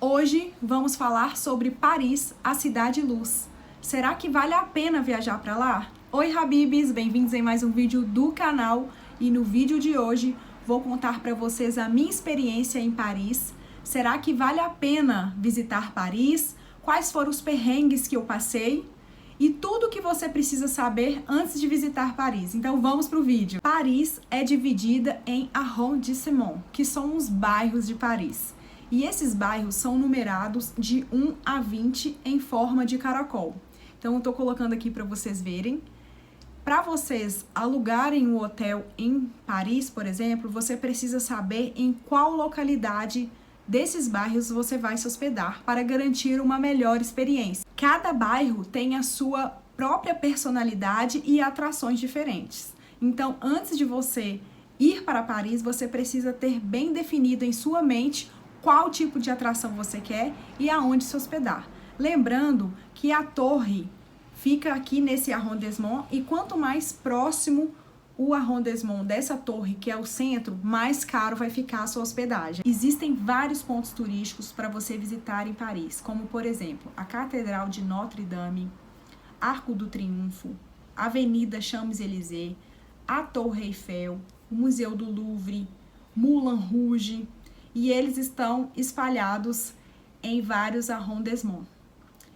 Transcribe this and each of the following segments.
Hoje vamos falar sobre Paris, a cidade luz. Será que vale a pena viajar para lá? Oi, Habibs, bem-vindos em mais um vídeo do canal e no vídeo de hoje vou contar para vocês a minha experiência em Paris. Será que vale a pena visitar Paris? Quais foram os perrengues que eu passei? E tudo o que você precisa saber antes de visitar Paris. Então vamos para o vídeo. Paris é dividida em arrondissements, que são os bairros de Paris. E esses bairros são numerados de 1 a 20 em forma de caracol. Então, eu estou colocando aqui para vocês verem. Para vocês alugarem um hotel em Paris, por exemplo, você precisa saber em qual localidade desses bairros você vai se hospedar para garantir uma melhor experiência. Cada bairro tem a sua própria personalidade e atrações diferentes. Então, antes de você ir para Paris, você precisa ter bem definido em sua mente qual tipo de atração você quer e aonde se hospedar. Lembrando que a torre fica aqui nesse arrondissement e quanto mais próximo o arrondissement dessa torre, que é o centro, mais caro vai ficar a sua hospedagem. Existem vários pontos turísticos para você visitar em Paris, como por exemplo, a Catedral de Notre-Dame, Arco do Triunfo, Avenida Champs-Élysées, a Torre Eiffel, o Museu do Louvre, Moulin Rouge, e eles estão espalhados em vários arrondissements.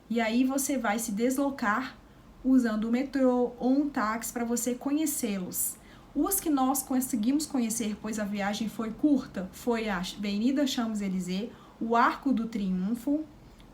E aí você vai se deslocar usando o metrô ou um táxi para você conhecê-los. Os que nós conseguimos conhecer, pois a viagem foi curta, foi a Avenida Champs-Élysées, o Arco do Triunfo,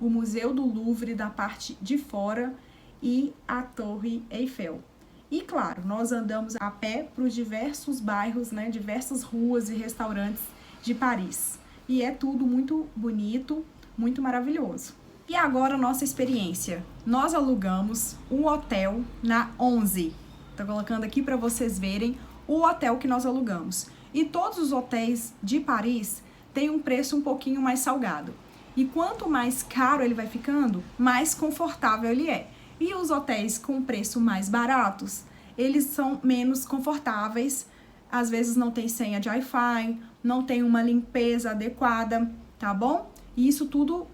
o Museu do Louvre da parte de fora e a Torre Eiffel. E claro, nós andamos a pé para os diversos bairros, diversas ruas e restaurantes de Paris. E é tudo muito bonito, muito maravilhoso. E agora a nossa experiência. Nós alugamos um hotel na 11. Tô colocando aqui para vocês verem o hotel que nós alugamos. E todos os hotéis de Paris têm um preço um pouquinho mais salgado. E quanto mais caro ele vai ficando, mais confortável ele é. E os hotéis com preço mais baratos, eles são menos confortáveis. Às vezes não tem senha de Wi-Fi, não tem uma limpeza adequada, tá bom? E isso tudo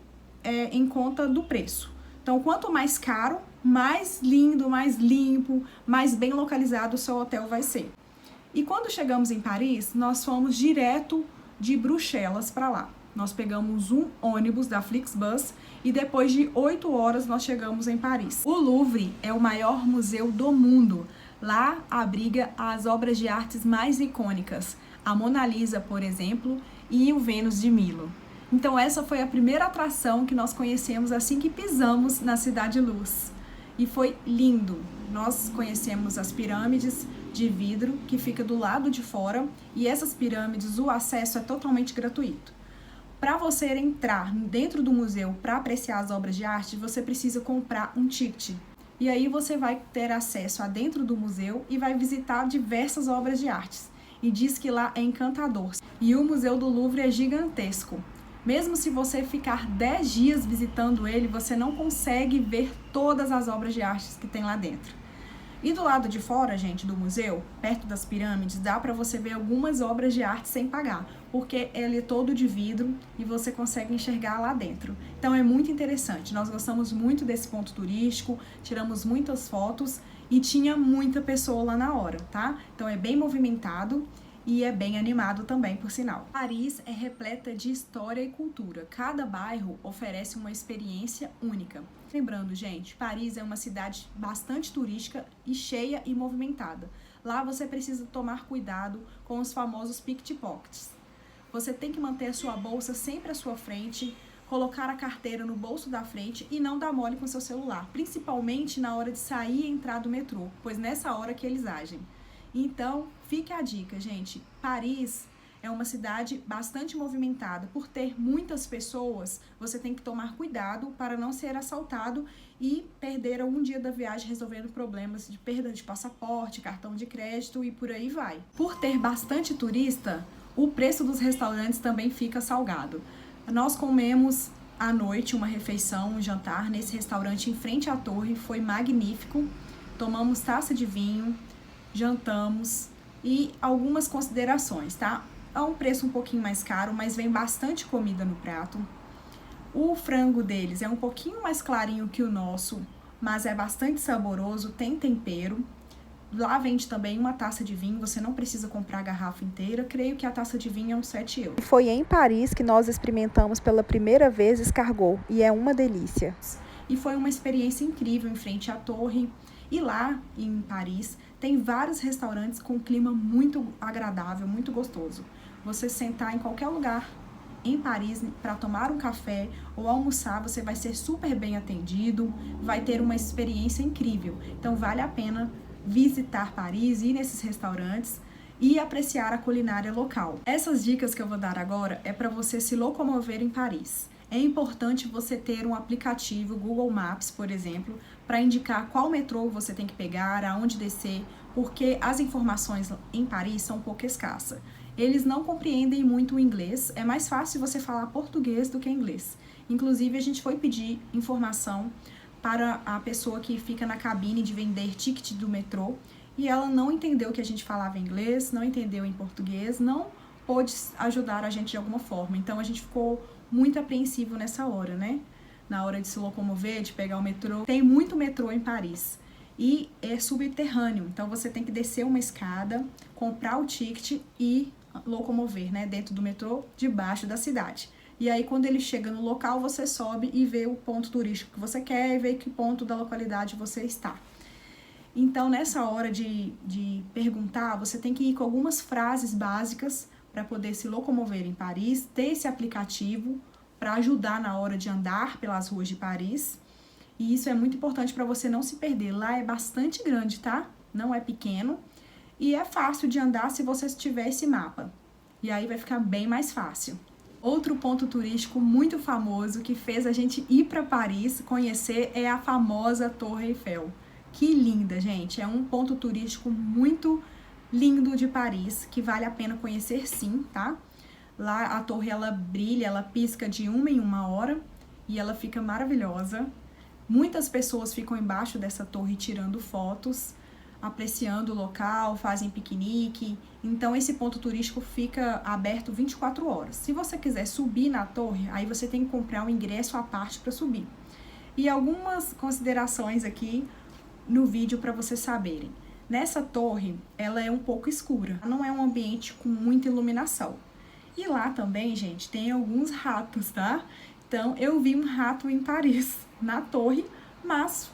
é em conta do preço. Então, quanto mais caro, mais lindo, mais limpo, mais bem localizado o seu hotel vai ser. E quando chegamos em Paris, nós fomos direto de Bruxelas para lá. Nós pegamos um ônibus da Flixbus e depois de 8 horas nós chegamos em Paris. O Louvre é o maior museu do mundo. Lá abriga as obras de artes mais icônicas, a Mona Lisa, por exemplo, e o Vênus de Milo. Então essa foi a primeira atração que nós conhecemos assim que pisamos na Cidade Luz. E foi lindo. Nós conhecemos as pirâmides de vidro que fica do lado de fora e essas pirâmides, o acesso é totalmente gratuito. Para você entrar dentro do museu para apreciar as obras de arte, você precisa comprar um ticket. E aí você vai ter acesso a dentro do museu e vai visitar diversas obras de artes. E diz que lá é encantador. E o Museu do Louvre é gigantesco. Mesmo se você ficar 10 dias visitando ele, você não consegue ver todas as obras de artes que tem lá dentro. E do lado de fora, gente, do museu, perto das pirâmides, dá para você ver algumas obras de arte sem pagar, porque ele é todo de vidro e você consegue enxergar lá dentro. Então é muito interessante. Nós gostamos muito desse ponto turístico, tiramos muitas fotos e tinha muita pessoa lá na hora, tá? Então é bem movimentado e é bem animado também, por sinal. Paris é repleta de história e cultura. Cada bairro oferece uma experiência única. Lembrando, gente, Paris é uma cidade bastante turística e cheia e movimentada. Lá você precisa tomar cuidado com os famosos pickpockets. Você tem que manter a sua bolsa sempre à sua frente, colocar a carteira no bolso da frente e não dar mole com seu celular, principalmente na hora de sair e entrar do metrô, pois nessa hora que eles agem. Então, fique a dica, gente. Paris é uma cidade bastante movimentada. Por ter muitas pessoas, você tem que tomar cuidado para não ser assaltado e perder algum dia da viagem resolvendo problemas de perda de passaporte, cartão de crédito e por aí vai. Por ter bastante turista, o preço dos restaurantes também fica salgado. Nós comemos à noite uma refeição, um jantar nesse restaurante em frente à torre, foi magnífico. Tomamos taça de vinho, jantamos e algumas considerações, tá? É um preço um pouquinho mais caro, mas vem bastante comida no prato. O frango deles é um pouquinho mais clarinho que o nosso, mas é bastante saboroso, tem tempero. Lá vende também uma taça de vinho, você não precisa comprar a garrafa inteira. Creio que a taça de vinho é uns 7 euros. Foi em Paris que nós experimentamos pela primeira vez escargot e é uma delícia. E foi uma experiência incrível em frente à torre. E lá em Paris tem vários restaurantes com um clima muito agradável, muito gostoso. Você sentar em qualquer lugar em Paris para tomar um café ou almoçar, você vai ser super bem atendido, vai ter uma experiência incrível. Então vale a pena visitar Paris, ir nesses restaurantes e apreciar a culinária local. Essas dicas que eu vou dar agora é para você se locomover em Paris. É importante você ter um aplicativo, Google Maps, por exemplo, para indicar qual metrô você tem que pegar, aonde descer, porque as informações em Paris são um pouco escassas. Eles não compreendem muito o inglês, é mais fácil você falar português do que inglês. Inclusive, a gente foi pedir informação para a pessoa que fica na cabine de vender ticket do metrô e ela não entendeu que a gente falava inglês, não entendeu em português, não pôde ajudar a gente de alguma forma. Então, a gente ficou muito apreensivo nessa hora, né? Na hora de se locomover, de pegar o metrô. Tem muito metrô em Paris e é subterrâneo, então você tem que descer uma escada, comprar o ticket e locomover, né, dentro do metrô, debaixo da cidade. E aí, quando ele chega no local, você sobe e vê o ponto turístico que você quer e vê que ponto da localidade você está. Então, nessa hora de perguntar, você tem que ir com algumas frases básicas para poder se locomover em Paris, ter esse aplicativo para ajudar na hora de andar pelas ruas de Paris. E isso é muito importante para você não se perder. Lá é bastante grande, tá? Não é pequeno. E é fácil de andar se você tiver esse mapa. E aí vai ficar bem mais fácil. Outro ponto turístico muito famoso que fez a gente ir para Paris conhecer é a famosa Torre Eiffel. Que linda, gente! É um ponto turístico muito lindo de Paris, que vale a pena conhecer sim, tá? Lá a torre, ela brilha, ela pisca de 1 em 1 hora e ela fica maravilhosa. Muitas pessoas ficam embaixo dessa torre tirando fotos, apreciando o local, fazem piquenique. Então, esse ponto turístico fica aberto 24 horas. Se você quiser subir na torre, aí você tem que comprar um ingresso à parte para subir. E algumas considerações aqui no vídeo para vocês saberem. Nessa torre, ela é um pouco escura, não é um ambiente com muita iluminação. E lá também, gente, tem alguns ratos, tá? Então, eu vi um rato em Paris, na torre, mas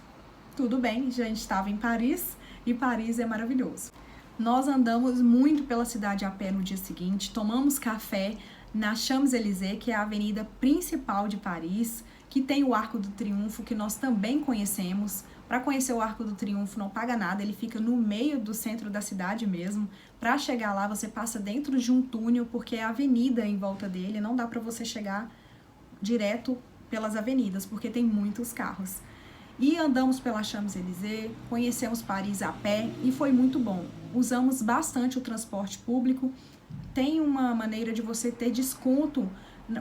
tudo bem, já estava em Paris e Paris é maravilhoso. Nós andamos muito pela cidade a pé no dia seguinte, tomamos café na Champs-Élysées, que é a avenida principal de Paris, que tem o Arco do Triunfo, que nós também conhecemos. Para conhecer o Arco do Triunfo não paga nada, ele fica no meio do centro da cidade mesmo. Para chegar lá, você passa dentro de um túnel, porque é a avenida em volta dele, não dá para você chegar direto pelas avenidas, porque tem muitos carros. E andamos pela Champs-Élysées, conhecemos Paris a pé e foi muito bom. Usamos bastante o transporte público. Tem uma maneira de você ter desconto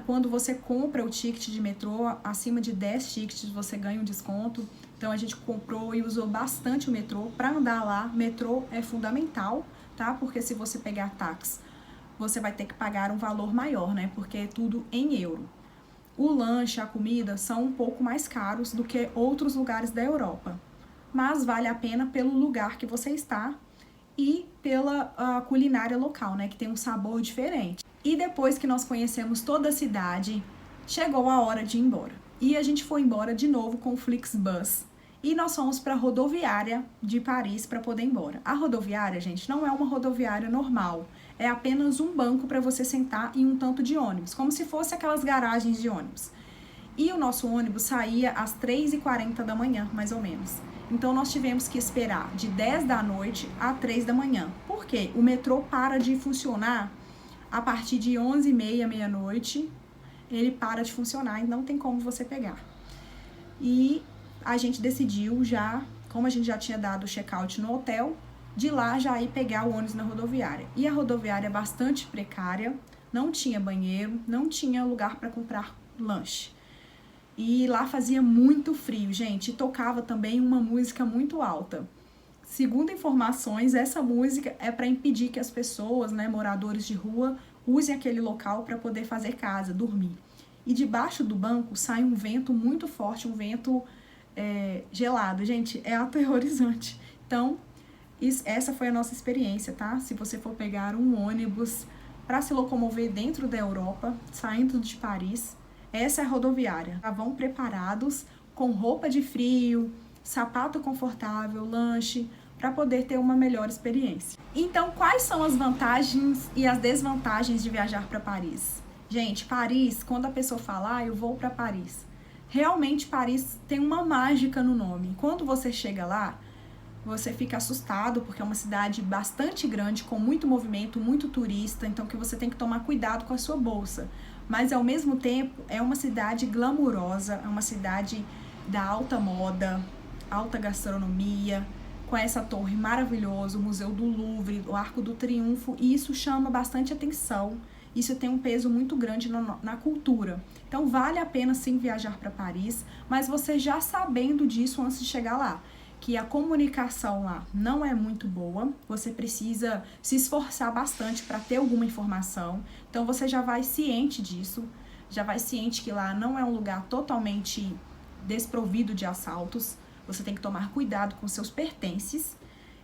quando você compra o ticket de metrô, acima de 10 tickets você ganha um desconto. Então a gente comprou e usou bastante o metrô para andar lá. Metrô é fundamental, tá? Porque se você pegar táxi, você vai ter que pagar um valor maior, né? Porque é tudo em euro. O lanche, a comida são um pouco mais caros do que outros lugares da Europa, mas vale a pena pelo lugar que você está e pela culinária local, né, que tem um sabor diferente. E depois que nós conhecemos toda a cidade, chegou a hora de ir embora. E a gente foi embora de novo com o Flixbus. E nós fomos para a rodoviária de Paris para poder ir embora. A rodoviária, gente, não é uma rodoviária normal. É apenas um banco para você sentar e um tanto de ônibus, como se fosse aquelas garagens de ônibus. E o nosso ônibus saía às 3h40 da manhã, mais ou menos. Então, nós tivemos que esperar de 10 da noite a 3 da manhã. Por quê? O metrô para de funcionar a partir de 11h30, meia-noite. Ele para de funcionar e não tem como você pegar. E a gente decidiu já, como a gente já tinha dado o check-out no hotel, de lá já ir pegar o ônibus na rodoviária. E a rodoviária é bastante precária, não tinha banheiro, não tinha lugar para comprar lanche. E lá fazia muito frio, gente, e tocava também uma música muito alta. Segundo informações, essa música é para impedir que as pessoas, né, moradores de rua, usem aquele local para poder fazer casa, dormir. e debaixo do banco sai um vento muito forte, um vento gelado. Gente, é aterrorizante. Então, essa foi a nossa experiência, tá? Se você for pegar um ônibus para se locomover dentro da Europa, saindo de Paris, essa é a rodoviária. Já vão preparados com roupa de frio, sapato confortável, lanche, para poder ter uma melhor experiência. Então, quais são as vantagens e as desvantagens de viajar para Paris? Gente, Paris, quando a pessoa fala, eu vou para Paris, realmente Paris tem uma mágica no nome. Quando você chega lá, você fica assustado, porque é uma cidade bastante grande, com muito movimento, muito turista, então que você tem que tomar cuidado com a sua bolsa. Mas, ao mesmo tempo, é uma cidade glamurosa, é uma cidade da alta moda, alta gastronomia, com essa torre maravilhosa, o Museu do Louvre, o Arco do Triunfo, e isso chama bastante atenção, isso tem um peso muito grande na cultura. Então, vale a pena sim viajar para Paris, mas você já sabendo disso antes de chegar lá, que a comunicação lá não é muito boa, você precisa se esforçar bastante para ter alguma informação, então você já vai ciente disso, já vai ciente que lá não é um lugar totalmente desprovido de assaltos, você tem que tomar cuidado com seus pertences,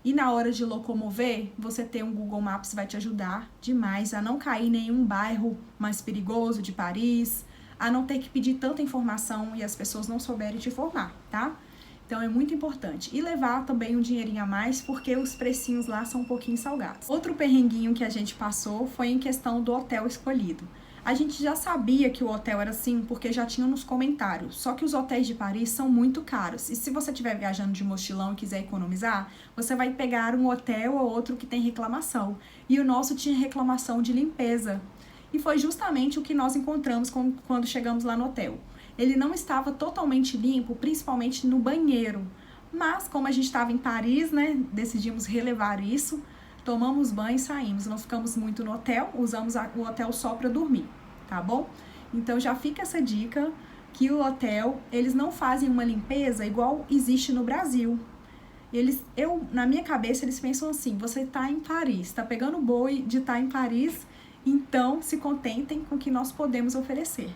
e na hora de locomover, você ter um Google Maps vai te ajudar demais a não cair em nenhum bairro mais perigoso de Paris, a não ter que pedir tanta informação e as pessoas não souberem te informar, tá? Então é muito importante. E levar também um dinheirinho a mais, porque os precinhos lá são um pouquinho salgados. Outro perrenguinho que a gente passou foi em questão do hotel escolhido. A gente já sabia que o hotel era assim, porque já tinha nos comentários. Só que os hotéis de Paris são muito caros. E se você estiver viajando de mochilão e quiser economizar, você vai pegar um hotel ou outro que tem reclamação. E o nosso tinha reclamação de limpeza. E foi justamente o que nós encontramos quando chegamos lá no hotel. Ele não estava totalmente limpo, principalmente no banheiro. Mas, como a gente estava em Paris, né, decidimos relevar isso, tomamos banho e saímos. Não ficamos muito no hotel, usamos o hotel só para dormir, tá bom? Então, já fica essa dica que o hotel, eles não fazem uma limpeza igual existe no Brasil. Na minha cabeça, eles pensam assim, você está em Paris, está pegando o boi de estar em Paris, então se contentem com o que nós podemos oferecer.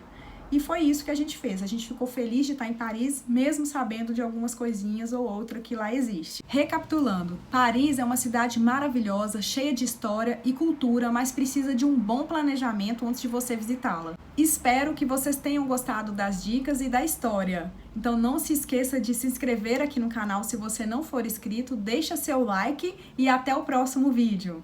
E foi isso que a gente fez. A gente ficou feliz de estar em Paris, mesmo sabendo de algumas coisinhas ou outra que lá existe. Recapitulando, Paris é uma cidade maravilhosa, cheia de história e cultura, mas precisa de um bom planejamento antes de você visitá-la. Espero que vocês tenham gostado das dicas e da história. Então não se esqueça de se inscrever aqui no canal se você não for inscrito, deixa seu like e até o próximo vídeo.